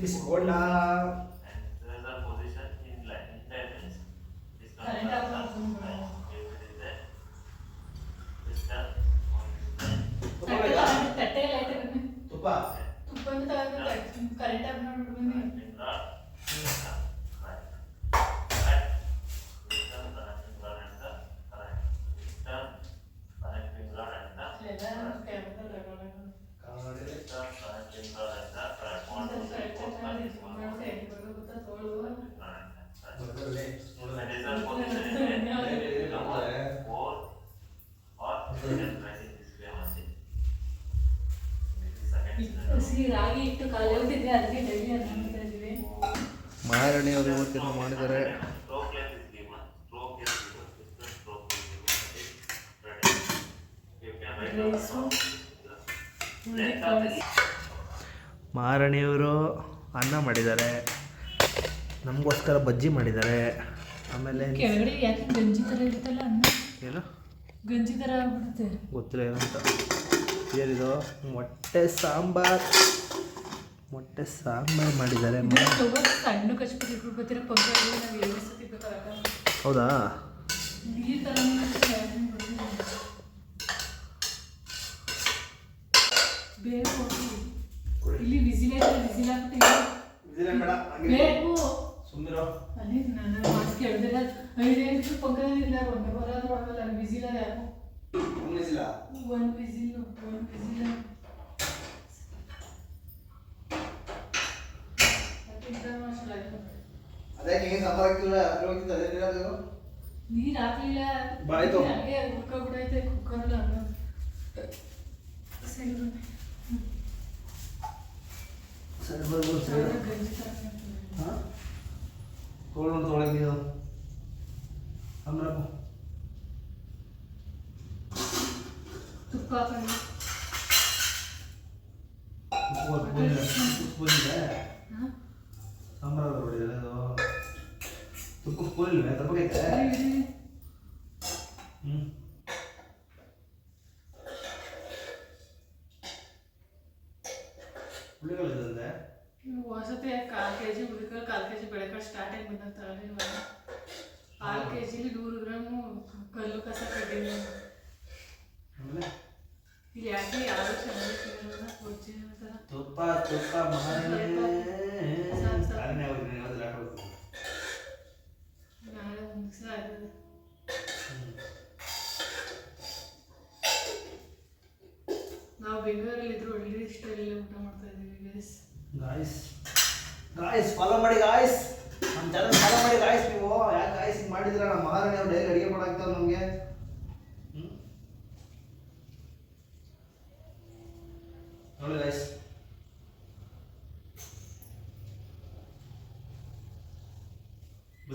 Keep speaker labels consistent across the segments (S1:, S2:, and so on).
S1: ಬಿಸಿ ಬಿಸಿ ಬೋಂಡ. ತುಪ್ಪ
S2: current off ಮಾಡ್ಬಿಡ್ಬನ್ನಿ. ರಾಗಿ ಇಟ್ಟು ಕಾಲೇ ಹೋಗ್ತಿದ್ವಿ, ಅದಕ್ಕೆ ಡೈಲಿ ಅದು ಮಾಡ್ತಾ ಇದ್ವಿ.
S1: ಮಹಾರಾಣಿಯವರು ಇವತ್ತೇನೋ ಮಾಡಿದ್ದಾರೆ. ಮಹಾರಾಣಿಯವರು ಅನ್ನ ಮಾಡಿದ್ದಾರೆ, ನಮಗೋಸ್ಕರ ಬಜ್ಜಿ ಮಾಡಿದ್ದಾರೆ. ಆಮೇಲೆ
S2: ಕೆಳಗಡೆ ಯಾಕೆ ಗಂಜಿ ಥರ ಇರುತ್ತಲ್ಲ ಅನ್ನ,
S1: ಏನು
S2: ಗಂಜಿ ಥರ ಆಗ್ಬಿಡುತ್ತೆ,
S1: ಗೊತ್ತಿಲ್ಲ ಏನಂತ. ಏನಿದು ಮೊಟ್ಟೆ ಸಾಂಬಾರು ಮಾಡಿದ್ದಾರೆ.
S2: ಸಣ್ಣ ಕಚ್ಬಿಟ್ಟು ಇಟ್ಬಿಡ್ತೀರ ಪಂಚಾಯತ್ ನಾವು ಏನು ಸತಿ ಬೇಕಾಗ.
S1: ಹೌದಾ?
S2: ನೀರು ಥರ ಬೇಗ ಹೋಗಿ ಇಲ್ಲಿ ವಿಸಿಲ್ ಹಾಕ್ಬಿಟ್ಟು ಬೇಕು ಅಲ್ಲಿ ನನ್ನ ಮಾತು ಕೇಳಿದ್ರೆ 5 ನಿಮಿಷ ಪಕ್ಕದಲ್ಲಿಲ್ಲ, ಒಂದು ಬರೋದು ಆಗಲ್ಲ. ವಿಸಿಲ್ ಯಾರು ಒಂದು ವಿಸಿಲ್ ನೀರು ಹಾಕ್ಲಿಲ್ಲ, ಹಂಗೆ ಹುಡ್ಕೊಬಿಡೈತೆ ಕುಕ್ಕರ್ಲ. ಗಂಜಿ ತುಪ್ಪ ಹಾಕೊಂಡು
S1: ಸಾಂಬಾರು ಹೊಡಿದ್ರೆ ಅದು ತುಪ್ಪ ಸ್ಪೂನಿಲ್ವೇ? ತಪ್ಪಕೈತೆ. ಹುಳಿಗಳಿದೆ
S2: ಹೊಸತಿ 1/4 kg ಹುಳಿಗಳು, 1/4 kg ಬೆಳೆಕಾಳು ಸ್ಟಾರ್ಟಿಂಗ್ ಬಂದಂತಾಳೆ. 1/4 kg 100 ಗ್ರಾಮು ಕಲ್ಲು ಕಸ ಕಡ್ಡಿಲ್ಲ. ಇಲ್ಲಿ ಯಾಕೆ ಯಾರು ಚೆನ್ನಾಗಿ ಕೊಚ್ಚಿ
S1: ತುಪ್ಪ ನಾಳೆ
S2: ಮುಗಿಸ ಆಗಿದೆ. ನಾವು ಬೆಂಗಳೂರಲ್ಲಿ ಇದ್ರು ಒಳ್ಳೆ ಸ್ಟೈಲಲ್ಲಿ ಊಟ ಮಾಡ್ತಾ ಇದ್ದೀವಿ.
S1: ಗಾಯ್ಸ್ ಫಾಲೋ ಮಾಡಿ ಗಾಯ್ಸ್, ನಮ್ಮ ಚಾನಲ್ ಫಾಲೋ ಮಾಡಿ ಗಾಯ್ಸ್. ನೀವು ಯಾಕೆ ಗಾಯ್ಸ್ ಹಿಂಗೆ ಮಾಡಿದ್ರೆ ನಮ್ಮ ಮಹಾರಾಣಿ ಅವ್ರು ಡೈಲಿ ಅಡುಗೆ ಮಾಡಾಕ್ತಾರೆ ನಮಗೆ. ನೋಡಿ ಗಾಯ್ಸ್,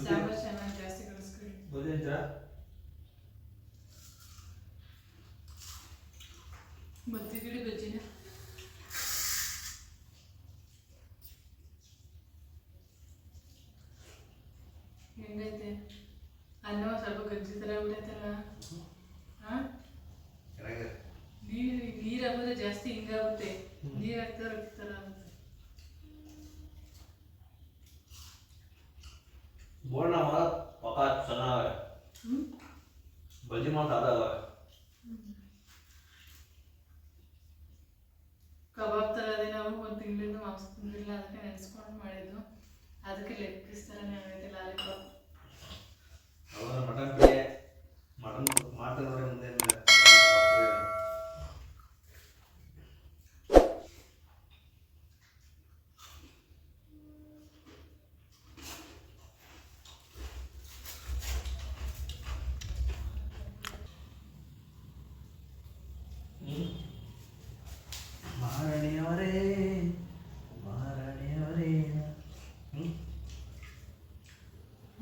S2: ಸಾಂಬಾರ್ ಚೆನ್ನಾಗಿ ಜಾಸ್ತಿ ಕಳಿಸ್ಕೊಳ್ಳಿ.
S1: ಗೊತ್ತಿಲ್ಲ
S2: ಬತ್ತಿ ಗಿಡ ಬಜ್ಜಿನ ಹೆಂಗೈತೆ ಅನ್ನ ಸ್ವಲ್ಪ ಗಂಜಿ ಥರ ಬಿಡೈತಲ್ಲ. ಹಾಂ ನೀರು ಹಾಕಿದ್ರೆ ಜಾಸ್ತಿ ಹಿಂಗಾಗುತ್ತೆ, ನೀರು ಹಾಕ್ತಾ ರೊಟ್ಟಿ ಥರ ಆಗುತ್ತೆ.
S1: ಬೋರ್ಣ ಪಕ್ಕ ಚೆನ್ನಾಗವೆ, ಬಜ್ಜಿ ಮಾತ್ರ ಅದಾಗವೆ.
S2: ಕಬಾಬ್ ಥರ ಅದೇ, ನಾವು 1 ತಿಂಗಳಿಂದ ಮಾಂಸ ತಿಂದಿಲ್ಲ, ಅದಕ್ಕೆ ನೆನೆಸ್ಕೊಂಡು ಮಾಡಿದ್ದು. ಅದಕ್ಕೆ ಲೆಗ್ ಪೀಸ್ ಥರನೇ ಆಗೈತೆ ಲಾಲಿಪಾಪ್.
S1: ಅವರ ಮಟನ್ ಬಿಡಿ, ಮಟನ್ ಮಾಡ್ತಾರೆ ಮುಂದೆ ಮಹಾರಾಣಿಯವರೇ.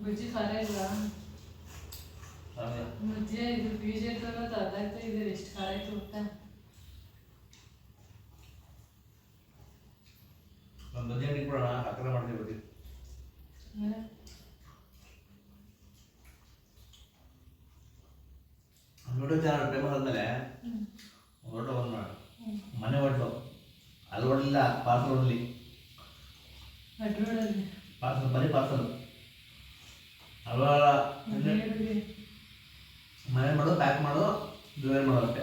S2: ಬಜ್ಜಿ ಖಾರ ಇಲ್ವಾ? ಮುದ್ದೆ ಇದು ಬೀಜ ಇರ್ತಲ್ಲ, ಅದಾಗ್ತಾ ಇದೆ. ಎಷ್ಟು ಖಾರ ಆಯ್ತು ಗೊತ್ತಾ?
S1: ನಮ್ಮ ಬಜ್ಜಿ ಅಂಗಡಿ ಕೊಡೋಣ, ಹತ್ತಿರ ಮಾಡ್ತೀವಿ ಬಜ್ಜಿ. ಯೂಟ್ಯೂಬ್ ಚಾನಲ್ ಫೇಮಸ್ ಆದಮೇಲೆ ಹೋಟೆಲ್ ಬಂದು ಮಾಡಿ, ಮನೆ ಹೋಟ್ಲು, ಅಲ್ಲಿ ಹೊಡಲಿಲ್ಲ, ಪಾರ್ಸಲ್ ಹೊಡಲಿ.
S2: ಅಡ್ರೋಡಲ್ಲಿ
S1: ಪಾರ್ಸಲ್ ಬರೀ ಪಾರ್ಸಲ್ ಅಲ್ವಾ ಮನೆ ಮಾಡು ಪ್ಯಾಕ್ ಮಾಡು ಡೆಲಿವರಿ ಮಾಡೋ ಅಷ್ಟೇ.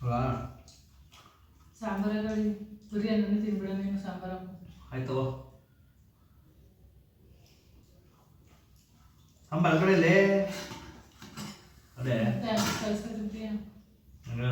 S1: ಅಲ್ವಾ
S2: ಸಾಂಬಾರಲ್ಲಿ ಬರೀ ಅನ್ನನೇ ತಿನ್ಬಿಡ ನೀನು ಸಾಂಬಾರ
S1: ಆಯ್ತು ಸಾಂಬಾರು ಕಡೆಯಲ್ಲಿ ಅದೇ
S2: ಕಲ್ಸ್ಕೊತಿದ್ದೀಯ
S1: ಹಂಗೆ